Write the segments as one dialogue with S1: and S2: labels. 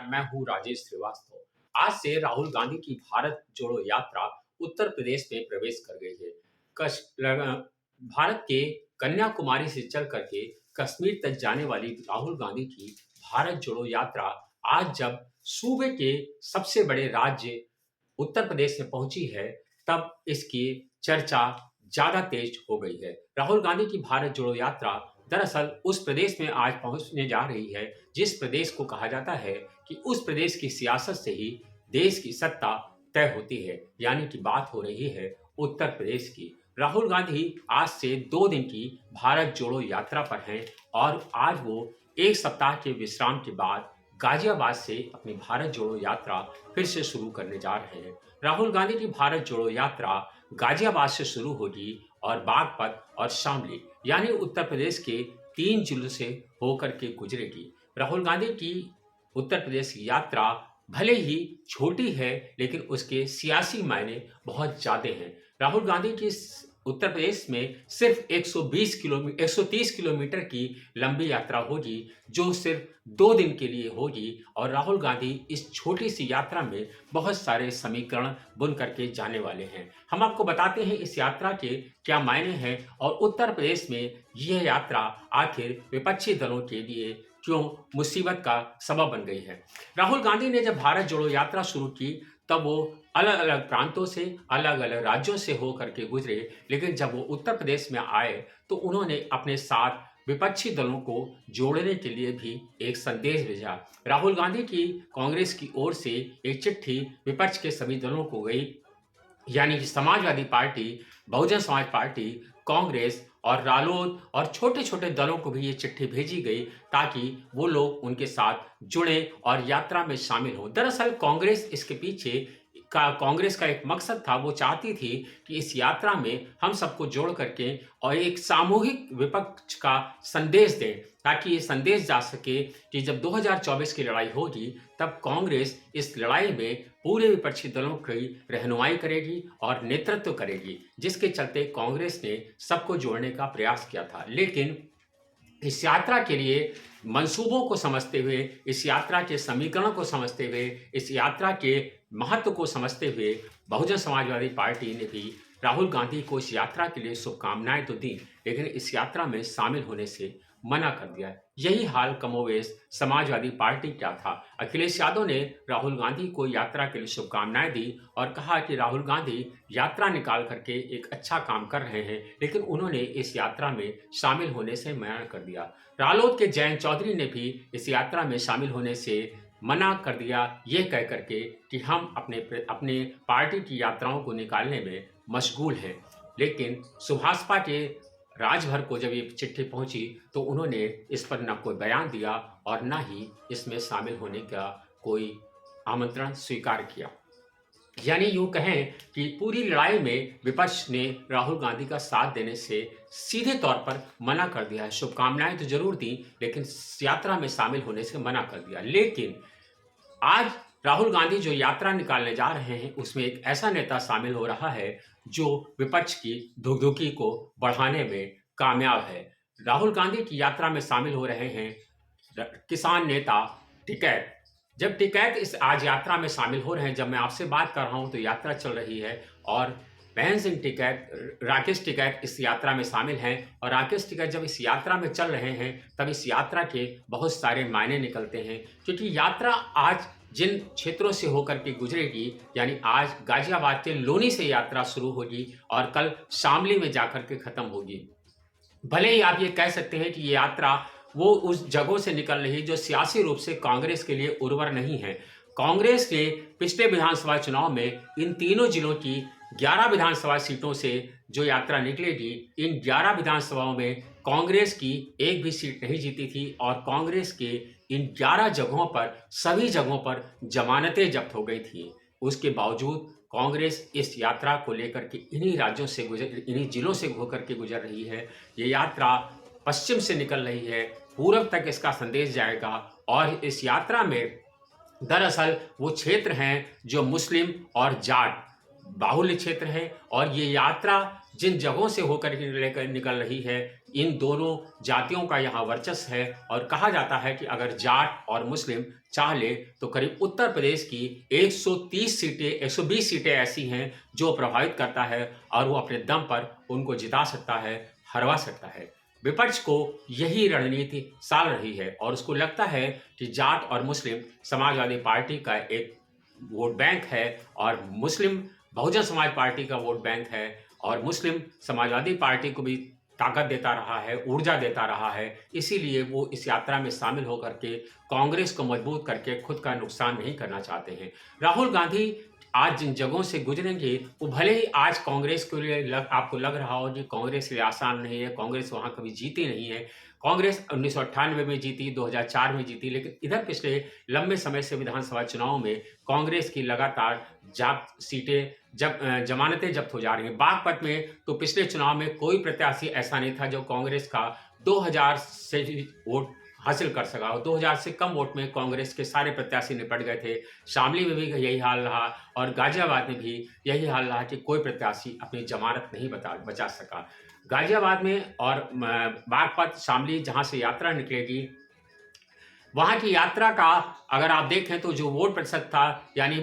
S1: मैं हूँ राजेश श्रीवास्तव। आज से राहुल गांधी की भारत जोड़ो यात्रा उत्तर प्रदेश में प्रवेश कर गई है। कश भारत के कन्याकुमारी से चल करके कश्मीर तक जाने वाली राहुल गांधी की भारत जोड़ो यात्रा आज जब सूबे के सबसे बड़े राज्य उत्तर प्रदेश में पहुंची है, तब इसकी चर्चा ज़्यादा तेज हो गई है। राहुल गांधी की भारत जोड़ो यात्रा दरअसल उस प्रदेश में आज पहुंचने जा रही है, जिस प्रदेश को कहा जाता है कि उस प्रदेश की सियासत से ही देश की सत्ता तय होती है, यानी कि बात हो रही है उत्तर प्रदेश की। राहुल गांधी आज से 2 दिन की भारत जोड़ो यात्रा पर हैं और आज वो 1 सप्ताह के विश्राम के बाद गाजियाबाद से अपनी भारत जोड़ो यात्रा फिर से शुरू करने जा रहे हैं। राहुल गांधी की भारत जोड़ो यात्रा गाजियाबाद से शुरू होगी और बागपत और शामली यानी उत्तर प्रदेश के 3 जिलों से होकर के गुजरेगी। राहुल गांधी की उत्तर प्रदेश की यात्रा भले ही छोटी है, लेकिन उसके सियासी मायने बहुत ज़्यादा हैं। राहुल गांधी की उत्तर प्रदेश में सिर्फ 130 किलोमीटर की लंबी यात्रा होगी, जो सिर्फ 2 दिन के लिए होगी और राहुल गांधी इस छोटी सी यात्रा में बहुत सारे समीकरण बुन करके जाने वाले हैं। हम आपको बताते हैं इस यात्रा के क्या मायने हैं और उत्तर प्रदेश में यह यात्रा आखिर विपक्षी दलों के लिए क्यों मुसीबत का सबब बन गई है। राहुल गांधी ने जब भारत जोड़ो यात्रा शुरू की, तब वो अलग अलग प्रांतों से, अलग अलग राज्यों से होकर के गुजरे, लेकिन जब वो उत्तर प्रदेश में आए तो उन्होंने अपने साथ विपक्षी दलों को जोड़ने के लिए भी एक संदेश भेजा। राहुल गांधी की कांग्रेस की ओर से एक चिट्ठी विपक्ष के सभी दलों को गई, यानी कि समाजवादी पार्टी, बहुजन समाज पार्टी, कांग्रेस और रालोद और छोटे-छोटे दलों को भी ये चिट्ठी भेजी गई, ताकि वो लोग उनके साथ जुड़ें और यात्रा में शामिल हों। दरअसल कांग्रेस का एक मकसद था, वो चाहती थी कि इस यात्रा में हम सबको जोड़ करके और एक सामूहिक विपक्ष का संदेश दें, ताकि ये संदेश जा सके कि जब 2024 की लड़ाई होगी, तब कांग्रेस इस लड़ाई में पूरे विपक्षी दलों की रहनुमाई करेगी और नेतृत्व करेगी, जिसके चलते कांग्रेस ने सबको जोड़ने का प्रयास किया था। लेकिन इस यात्रा के लिए मंसूबों को समझते हुए, इस यात्रा के समीकरणों को समझते हुए, इस यात्रा के महत्व को समझते हुए बहुजन समाजवादी पार्टी ने भी राहुल गांधी को इस यात्रा के लिए शुभकामनाएं तो दी, लेकिन इस यात्रा में शामिल होने से मना कर दिया। यही हाल कमोवेश समाजवादी पार्टी का था। अखिलेश यादव ने राहुल गांधी को यात्रा के लिए शुभकामनाएं दी और कहा कि राहुल गांधी यात्रा निकाल करके एक अच्छा काम कर रहे हैं, लेकिन उन्होंने इस यात्रा में शामिल होने से मना कर दिया। रालोद के जयंत चौधरी ने भी इस यात्रा में शामिल होने से मना कर दिया, ये कह करके कि हम अपने पार्टी की यात्राओं को निकालने में मशगूल हैं। लेकिन सुभाषपा के राजभर को जब ये चिट्ठी पहुंची, तो उन्होंने इस पर न कोई बयान दिया और न ही इसमें शामिल होने का कोई आमंत्रण स्वीकार किया। यानी यूं कहें कि पूरी लड़ाई में विपक्ष ने राहुल गांधी का साथ देने से सीधे तौर पर मना कर दिया है। शुभकामनाएं तो जरूर दी, लेकिन यात्रा में शामिल होने से मना कर दिया। लेकिन आज राहुल गांधी जो यात्रा निकालने जा रहे हैं, उसमें एक ऐसा नेता शामिल हो रहा है जो विपक्ष की धुकधुकी को बढ़ाने में कामयाब है। राहुल गांधी की यात्रा में शामिल हो रहे हैं किसान नेता टिकैत। जब टिकैत इस आज यात्रा में शामिल हो रहे हैं, जब मैं आपसे बात कर रहा हूं तो यात्रा चल रही है और बहन सिंह टिकैत, राकेश टिकैत इस यात्रा में शामिल हैं और राकेश टिकैत जब इस यात्रा में चल रहे हैं, तब इस यात्रा के बहुत सारे मायने निकलते हैं, क्योंकि यात्रा आज जिन क्षेत्रों से होकर के गुजरेगी, यानी आज गाजियाबाद के लोनी से यात्रा शुरू होगी और कल शामली में जाकर के खत्म होगी। भले ही आप ये कह सकते हैं कि ये यात्रा वो उस जगहों से निकल रही जो सियासी रूप से कांग्रेस के लिए उर्वर नहीं है। कांग्रेस के पिछले विधानसभा चुनाव में इन तीनों जिलों की 11 विधानसभा सीटों से जो यात्रा निकलेगी, इन 11 विधानसभाओं में कांग्रेस की एक भी सीट नहीं जीती थी और कांग्रेस के इन 11 जगहों पर, सभी जगहों पर जमानतें जब्त हो गई थी। उसके बावजूद कांग्रेस इस यात्रा को लेकर के इन्हीं जिलों से होकर के गुजर रही है। ये यात्रा पश्चिम से निकल रही है, पूरब तक इसका संदेश जाएगा और इस यात्रा में दरअसल वो क्षेत्र हैं जो मुस्लिम और जाट बाहुल्य क्षेत्र हैं और ये यात्रा जिन जगहों से होकर के लेकर निकल रही है, इन दोनों जातियों का यहाँ वर्चस्व है। और कहा जाता है कि अगर जाट और मुस्लिम चाह ले तो करीब उत्तर प्रदेश की 130 सीटें 120 सीटें ऐसी हैं जो प्रभावित करता है और वो अपने दम पर उनको जिता सकता है, हरवा सकता है। विपक्ष को यही रणनीति साल रही है और उसको लगता है कि जाट और मुस्लिम समाजवादी पार्टी का एक वोट बैंक है और मुस्लिम बहुजन समाज पार्टी का वोट बैंक है और मुस्लिम समाजवादी पार्टी को भी ताकत देता रहा है, ऊर्जा देता रहा है। इसीलिए वो इस यात्रा में शामिल होकर के कांग्रेस को मजबूत करके खुद का नुकसान नहीं करना चाहते हैं। राहुल गांधी आज जिन जगहों से गुजरेंगे वो भले ही आज कांग्रेस के लिए आपको लग रहा हो कि कांग्रेस के लिए आसान नहीं है, कांग्रेस वहां कभी जीती नहीं है। कांग्रेस 1998 में जीती, 2004 में जीती, लेकिन इधर पिछले लंबे समय से विधानसभा चुनाव में कांग्रेस की लगातार सीटें जमानतें जब्त हो जा रही हैं। बागपत में तो पिछले चुनाव में कोई प्रत्याशी ऐसा नहीं था जो कांग्रेस का 2000 से वोट हासिल कर सका और 2000 से कम वोट में कांग्रेस के सारे प्रत्याशी निपट गए थे। शामली में भी यही हाल रहा और गाजियाबाद में भी यही हाल रहा कि कोई प्रत्याशी अपनी जमानत नहीं बचा सका। गाजियाबाद में और बागपत, शामली जहां से यात्रा निकलेगी, वहां की यात्रा का अगर आप देखें तो जो वोट प्रतिशत था यानी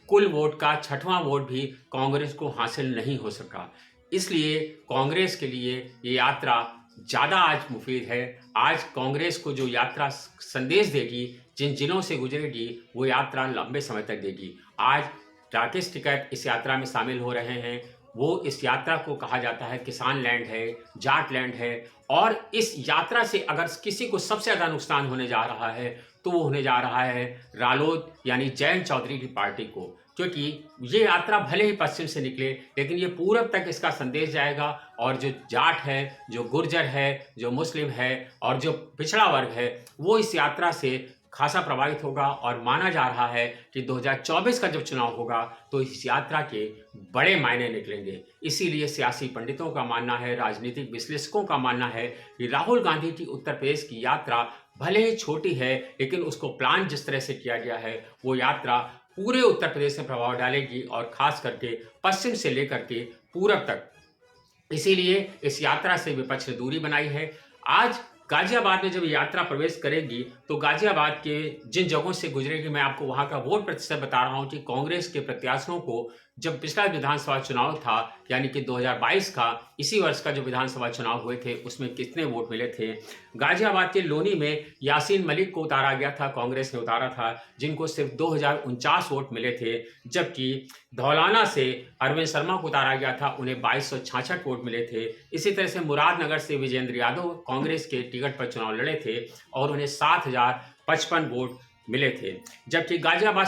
S1: कुल वोट का 6वां वोट भी कांग्रेस को हासिल नहीं हो सका। इसलिए कांग्रेस के लिए ये यात्रा ज़्यादा आज मुफीद है। आज कांग्रेस को जो यात्रा संदेश देगी, जिन जिलों से गुजरेगी, वो यात्रा लंबे समय तक देगी। आज राकेश टिकैत इस यात्रा में शामिल हो रहे हैं। वो इस यात्रा को कहा जाता है किसान लैंड है, जाट लैंड है और इस यात्रा से अगर किसी को सबसे ज़्यादा नुकसान होने जा रहा है तो वो होने जा रहा है रालोद यानी जयंत चौधरी की पार्टी को, क्योंकि ये यात्रा भले ही पश्चिम से निकले लेकिन ये पूरब तक इसका संदेश जाएगा और जो जाट है, जो गुर्जर है, जो मुस्लिम है और जो पिछड़ा वर्ग है वो इस यात्रा से खासा प्रभावित होगा। और माना जा रहा है कि 2024 का जब चुनाव होगा तो इस यात्रा के बड़े मायने निकलेंगे। इसीलिए सियासी पंडितों का मानना है, राजनीतिक विश्लेषकों का मानना है कि राहुल गांधी की उत्तर प्रदेश की यात्रा भले ही छोटी है लेकिन उसको प्लान जिस तरह से किया गया है वो यात्रा पूरे उत्तर प्रदेश में प्रभाव डालेगी और खास करके पश्चिम से लेकर के पूरब तक। इसीलिए इस यात्रा से विपक्ष ने दूरी बनाई है। आज गाजियाबाद में जब यात्रा प्रवेश करेगी तो गाजियाबाद के जिन जगहों से गुजरेगी, मैं आपको वहां का वोट प्रतिशत बता रहा हूं कि कांग्रेस के प्रत्याशियों को जब पिछला विधानसभा चुनाव था यानी कि 2022 का, इसी वर्ष का जो विधानसभा चुनाव हुए थे उसमें कितने वोट मिले थे। गाजियाबाद के लोनी में यासीन मलिक को उतारा गया था, कांग्रेस ने उतारा था, जिनको सिर्फ 2049 वोट मिले थे। जबकि धौलाना से अरविंद शर्मा को उतारा गया था, उन्हें 2266 वोट मिले थे। इसी तरह से मुरादनगर से विजेंद्र यादव कांग्रेस के टिकट पर चुनाव लड़े थे और उन्हें 7055 वोट मिले थे। जबकि गाजियाबाद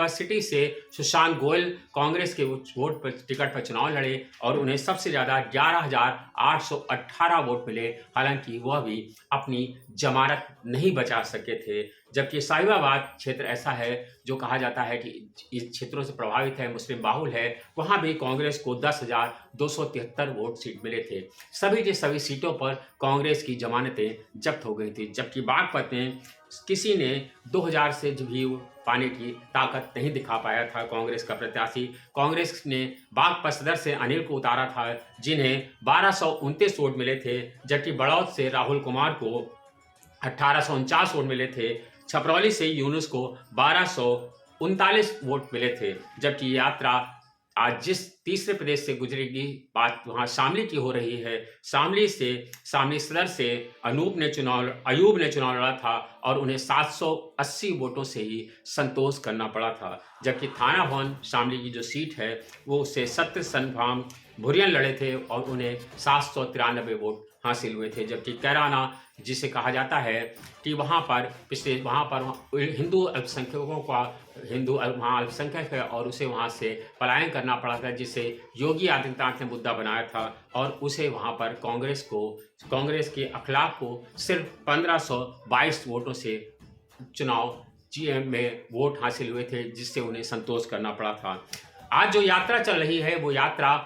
S1: सिटी से सुशांत गोयल कांग्रेस के वोट पर टिकट पर चुनाव लड़े और उन्हें सबसे ज़्यादा 11,818 वोट मिले, हालांकि वह भी अपनी जमानत नहीं बचा सके थे। जबकि साहिबाबाद क्षेत्र ऐसा है जो कहा जाता है कि इस क्षेत्रों से प्रभावित है, मुस्लिम बाहुल है, वहाँ भी कांग्रेस को 10,273 वोट सीट मिले थे। सभी के सभी सीटों पर कांग्रेस की जमानतें जब्त हो गई थी। जबकि बागपत में किसी ने 2000 से भी पाने की ताकत नहीं दिखा पाया था कांग्रेस का प्रत्याशी। कांग्रेस ने बागपत सदर से अनिल को उतारा था, जिन्हें 1229 वोट मिले थे। जबकि बड़ौद से राहुल कुमार को 1849 वोट मिले थे। छपरौली से यूनुस को 1239 वोट मिले थे। जबकि यात्रा आज जिस तीसरे प्रदेश से गुजरेगी, बात वहाँ शामली की हो रही है। शामली सदर से अयूब ने चुनाव लड़ा था और उन्हें 780 वोटों से ही संतोष करना पड़ा था। जबकि थाना भवन शामली की जो सीट है वो उससे सत्यसन भुरियन लड़े थे और उन्हें 793 वोट हासिल हुए थे। जबकि कैराना जिसे कहा जाता है कि वहाँ पर हिंदू अल्पसंख्यकों का वहाँ अल्पसंख्यक है और उसे वहाँ से पलायन करना पड़ा था, जिसे योगी आदित्यनाथ ने मुद्दा बनाया था और उसे वहाँ पर कांग्रेस के अखिलाफ को सिर्फ 1522 वोटों से चुनाव जीएम में वोट हासिल हुए थे, जिससे उन्हें संतोष करना पड़ा था। आज जो यात्रा चल रही है वो यात्रा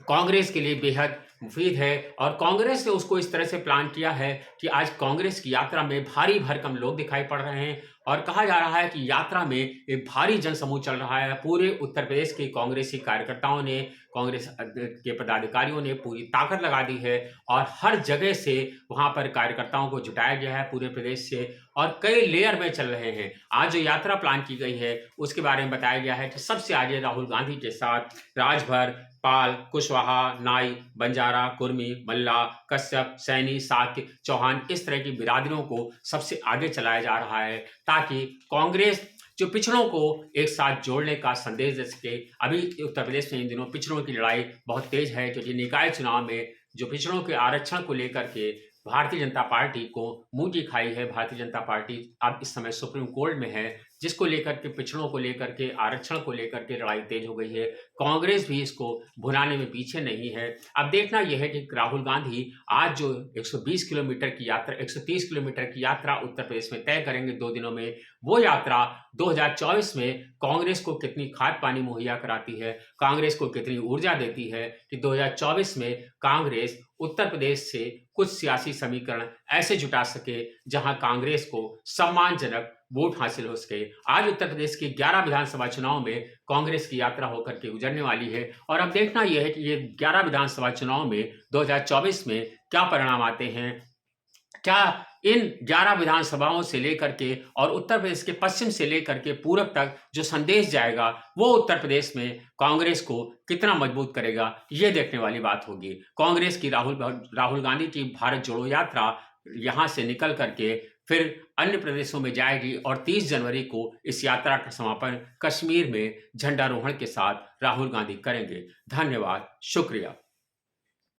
S1: कांग्रेस के लिए बेहद मुफीद है और कांग्रेस ने उसको इस तरह से प्लान किया है कि आज कांग्रेस की यात्रा में भारी भरकम लोग दिखाई पड़ रहे हैं और कहा जा रहा है कि यात्रा में एक भारी जनसमूह चल रहा है। पूरे उत्तर प्रदेश के कांग्रेसी कार्यकर्ताओं ने, कांग्रेस के पदाधिकारियों ने पूरी ताकत लगा दी है और हर जगह से वहां पर कार्यकर्ताओं को जुटाया गया है पूरे प्रदेश से, और कई लेयर में चल रहे हैं। आज जो यात्रा प्लान की गई है उसके बारे में बताया गया है कि सबसे आगे राहुल गांधी के साथ राजभर, पाल, कुशवाहा, नाई, बंजारा, कुर्मी, मल्ला, कश्यप, सैनी, शाक्य, चौहान, इस तरह की बिरादरियों को सबसे आगे चलाया जा रहा है ताकि कांग्रेस जो पिछड़ों को एक साथ जोड़ने का संदेश दे सके। अभी उत्तर प्रदेश में इन दिनों पिछड़ों की लड़ाई बहुत तेज है, क्योंकि निकाय चुनाव में जो पिछड़ों के आरक्षण को लेकर के भारतीय जनता पार्टी को मुंह की खाई है। भारतीय जनता पार्टी अब इस समय सुप्रीम कोर्ट में है, जिसको लेकर के, पिछड़ों को लेकर के, आरक्षण को लेकर के लड़ाई तेज हो गई है। कांग्रेस भी इसको भुनाने में पीछे नहीं है। अब देखना यह है कि राहुल गांधी आज जो 120 किलोमीटर की यात्रा, 130 किलोमीटर की यात्रा उत्तर प्रदेश में तय करेंगे 2 दिनों में, वो यात्रा 2024 में कांग्रेस को कितनी खाद पानी मुहैया कराती है, कांग्रेस को कितनी ऊर्जा देती है कि 2024 में कांग्रेस उत्तर प्रदेश से कुछ सियासी समीकरण ऐसे जुटा सके जहां कांग्रेस को सम्मानजनक वोट हासिल हो सके। आज उत्तर प्रदेश के 11 विधानसभा चुनाव में कांग्रेस की यात्रा होकर के गुजरने वाली है और अब देखना यह है कि ये 11 विधानसभा चुनाव में 2024 में क्या परिणाम आते हैं। क्या इन 11 विधानसभाओं से लेकर के और उत्तर प्रदेश के पश्चिम से लेकर के पूरब तक जो संदेश जाएगा वो उत्तर प्रदेश में कांग्रेस को कितना मजबूत करेगा, ये देखने वाली बात होगी। कांग्रेस की राहुल गांधी की भारत जोड़ो यात्रा यहां से निकल करके फिर अन्य प्रदेशों में जाएगी और 30 जनवरी को इस यात्रा का समापन कश्मीर में झंडारोहण के साथ राहुल गांधी करेंगे। धन्यवाद, शुक्रिया।